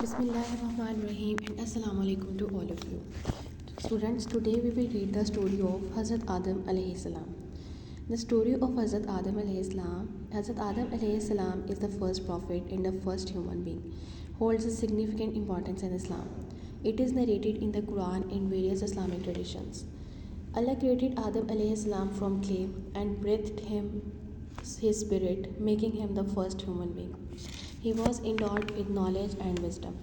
Bismillahirrahmanirrahim and Assalamu alaikum to all of you. Students, today we will read the story of Hazrat Adam alayhi salam. The story of Hazrat Adam alayhi salam. Hazrat Adam alayhi salam is the first prophet and the first human being, holds a significant importance in Islam. It is narrated in the Quran and various Islamic traditions. Allah created Adam alayhi salam from clay and breathed him his spirit, making him the first human being. He was endowed with knowledge and wisdom.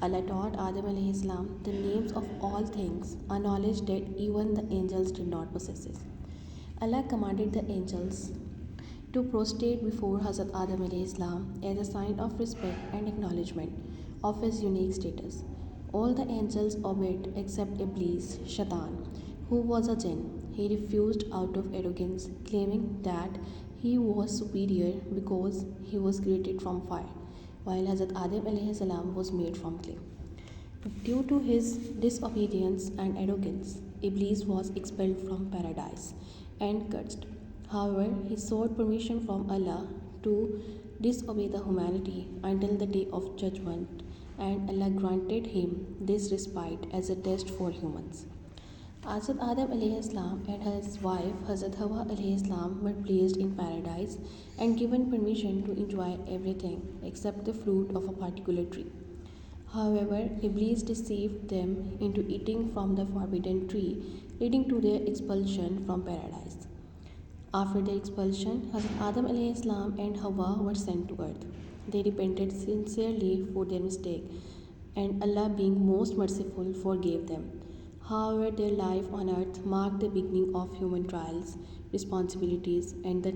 Allah taught Adam alayhi salam the names of all things, a knowledge that even the angels did not possess. Allah commanded the angels to prostrate before Hazrat Adam alayhi salam as a sign of respect and acknowledgement of his unique status. All the angels obeyed except Iblis, Shaitan, who was a jinn. He refused out of arrogance, claiming that he was superior because he was created from fire, while Hazrat Adam alayhi salam was made from clay. Due to his disobedience and arrogance, Iblis was expelled from paradise and cursed. However, he sought permission from Allah to disobey the humanity until the day of judgment, and Allah granted him this respite as a test for humans. Hazrat Adam alayhi salam and his wife Hazrat Hawa alayhi salam were placed in paradise and given permission to enjoy everything except the fruit of a particular tree. However, Iblis deceived them into eating from the forbidden tree, leading to their expulsion from paradise. After their expulsion, Hazrat Adam alayhi salam and Hawa were sent to earth. They repented sincerely for their mistake, and Allah, being most merciful, forgave them. However, their life on earth marked the beginning of human trials, responsibilities, and the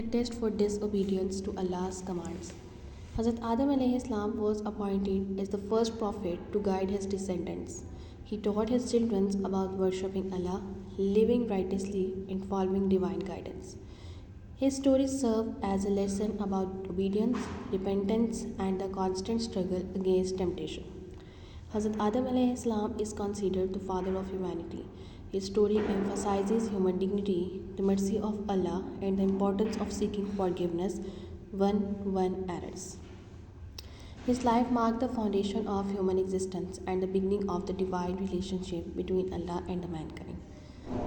test for disobedience to Allah's commands. Hazrat Adam alayhi salam was appointed as the first prophet to guide his descendants. He taught his children about worshipping Allah, living righteously, and following divine guidance. His stories serve as a lesson about obedience, repentance, and the constant struggle against temptation. Hazrat Adam alayhi salam is considered the father of humanity. His story emphasizes human dignity, the mercy of Allah, and the importance of seeking forgiveness when one errs. His life marked the foundation of human existence and the beginning of the divine relationship between Allah and the mankind.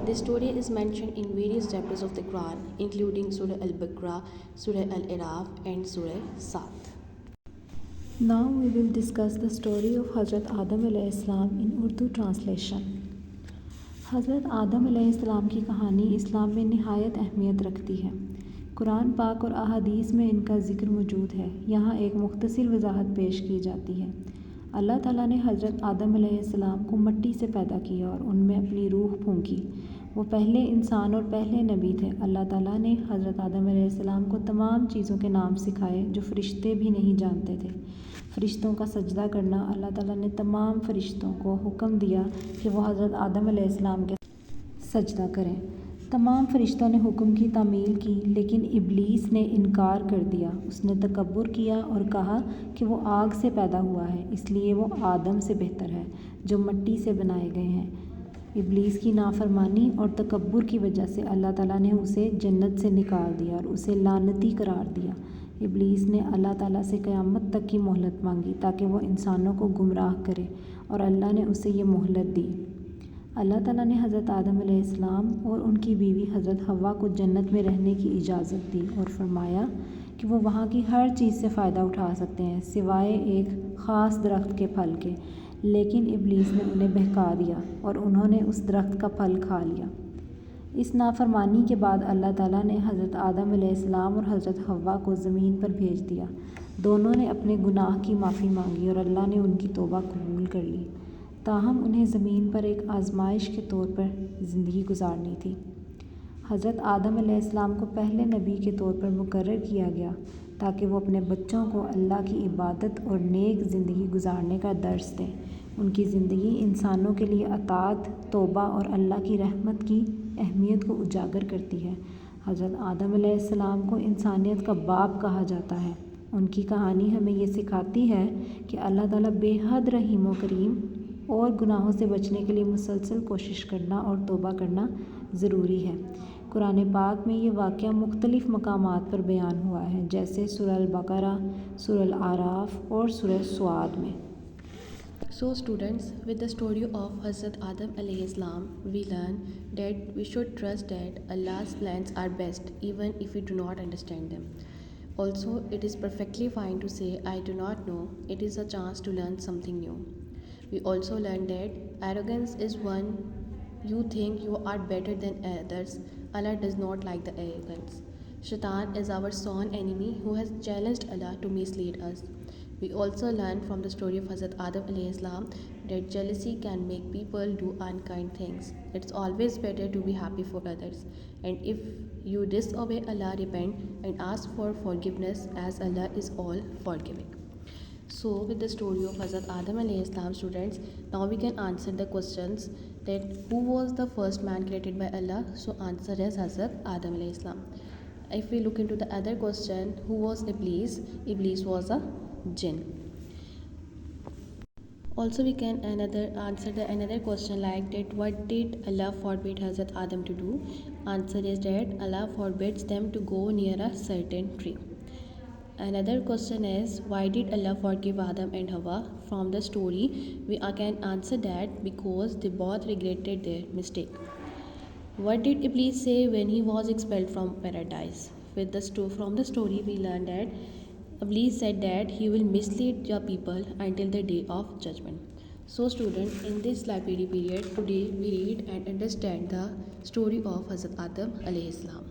This story is mentioned in various chapters of the Quran, including Surah Al-Baqarah, Surah Al-Araf, and Surah Sad. Now we will discuss the story of Hazrat Adam alayhi salam in Urdu translation. Hazrat Adam alayhi salam की कहानी इस्लाम में निहायत अहमियत रखती है। कुरान पाक और अहादीस में इनका ज़िक्र मौजूद है। यहाँ एक मुख्तसर वजाहत पेश की जाती है। अल्लाह ताला ने हज़रत आदम अलैहिस्सलाम को मिट्टी से पैदा किया और उनमें अपनी रूह फूंकी। वो पहले इंसान और पहले नबी थे। अल्लाह ताला ने हज़रत आदम अलैहिस्सलाम को तमाम चीज़ों के नाम सिखाए जो फ़रिश्ते भी नहीं जानते थे। फ़रिश्तों का सजदा करना, अल्लाह ताला ने तमाम फ़रिश्तों को हुक्म दिया कि वो हज़रत आदम अलैहिस्सलाम के सजदा करें। तमाम फ़रिश्तों ने हुक्म की तामील की, लेकिन इब्लीस ने इनकार कर दिया। उसने तकब्बुर किया और कहा कि वो आग से पैदा हुआ है, इसलिए वो आदम से बेहतर है जो मिट्टी से बनाए गए हैं। इब्लीस की नाफरमानी और तकब्बुर की वजह से अल्लाह ताला ने उसे जन्नत से निकाल दिया और उसे लानती करार दिया। इब्लीस ने अल्लाह ताला से क़यामत तक की मोहलत मांगी ताकि वो इंसानों को गुमराह करे, और अल्लाह ने उसे ये मोहलत दी। अल्लाह ताला ने हज़रत आदम अलैहिस्सलाम और उनकी बीवी हज़रत हव्वा को जन्नत में रहने की इजाज़त दी और फरमाया कि वो वहाँ की हर चीज़ से फ़ायदा उठा सकते हैं सिवाय एक ख़ास दरख्त के फल के, लेकिन इब्लीस ने उन्हें बहका दिया और उन्होंने उस दरख्त का फल खा लिया। इस नाफरमानी के बाद अल्लाह ताला ने हज़रत आदम अलैहिस्सलाम और हज़रत हव्वा को ज़मीन पर भेज दिया। दोनों ने अपने गुनाह की माफ़ी मांगी और अल्लाह ने उनकी तौबा कबूल कर ली। ताहम उन्हें ज़मीन पर एक आजमाइश के तौर पर ज़िंदगी गुजारनी थी। हज़रत आदम अलैहिस्सलाम को पहले नबी के तौर पर मुकर्रर किया गया ताकि वो अपने बच्चों को अल्लाह की इबादत और नेक ज़िंदगी गुजारने का दर्स दें। उनकी ज़िंदगी इंसानों के लिए अताअत, तौबा और अल्लाह की रहमत की अहमियत को उजागर करती है। हज़रत आदम अलैहिस्सलाम को इंसानियत का बाप कहा जाता है। उनकी कहानी हमें ये सिखाती है कि अल्लाह ताला बेहद रहीम व करीम اور گناہوں سے بچنے کے لیے مسلسل کوشش کرنا اور توبہ کرنا ضروری ہے۔ قرآن پاک میں یہ واقعہ مختلف مقامات پر بیان ہوا ہے، جیسے سورہ البقرہ، سورہ الاعراف اور سورہ صاد میں۔ So students, with the story of Hazrat Adam alayhi salam, we learn that we should trust that Allah's plans are best even if we do not understand them. Also, it is perfectly fine to say I do not know. It is a chance to learn something new. We also learn that arrogance is when you think you are better than others. Allah does not like the arrogance. Shaitan is our sworn enemy who has challenged Allah to mislead us. We also learn from the story of Hazrat Adam alayhi salam that jealousy can make people do unkind things. It's always better to be happy for others. And if you disobey Allah, repent and ask for forgiveness, as Allah is all forgiving. So with the story of Hazrat Adam alayhi salam, students, now we can answer the questions that who was the first man created by Allah? So answer is Hazrat Adam alayhi salam. If we look into the other question, who was Iblis? Iblis was a jinn. Also we can answer another question like that, what did Allah forbid Hazrat Adam to do? Answer is that Allah forbids them to go near a certain tree. Another question is, why did Allah forgive Adam and Hawa? From the story we can answer that because they both regretted their mistake. What did Iblis say when he was expelled from paradise? From the story we learned that Iblis said that he will mislead your people until the day of judgment. So students, in this library period, today we read and understand the story of Hazrat Adam alayhi salam.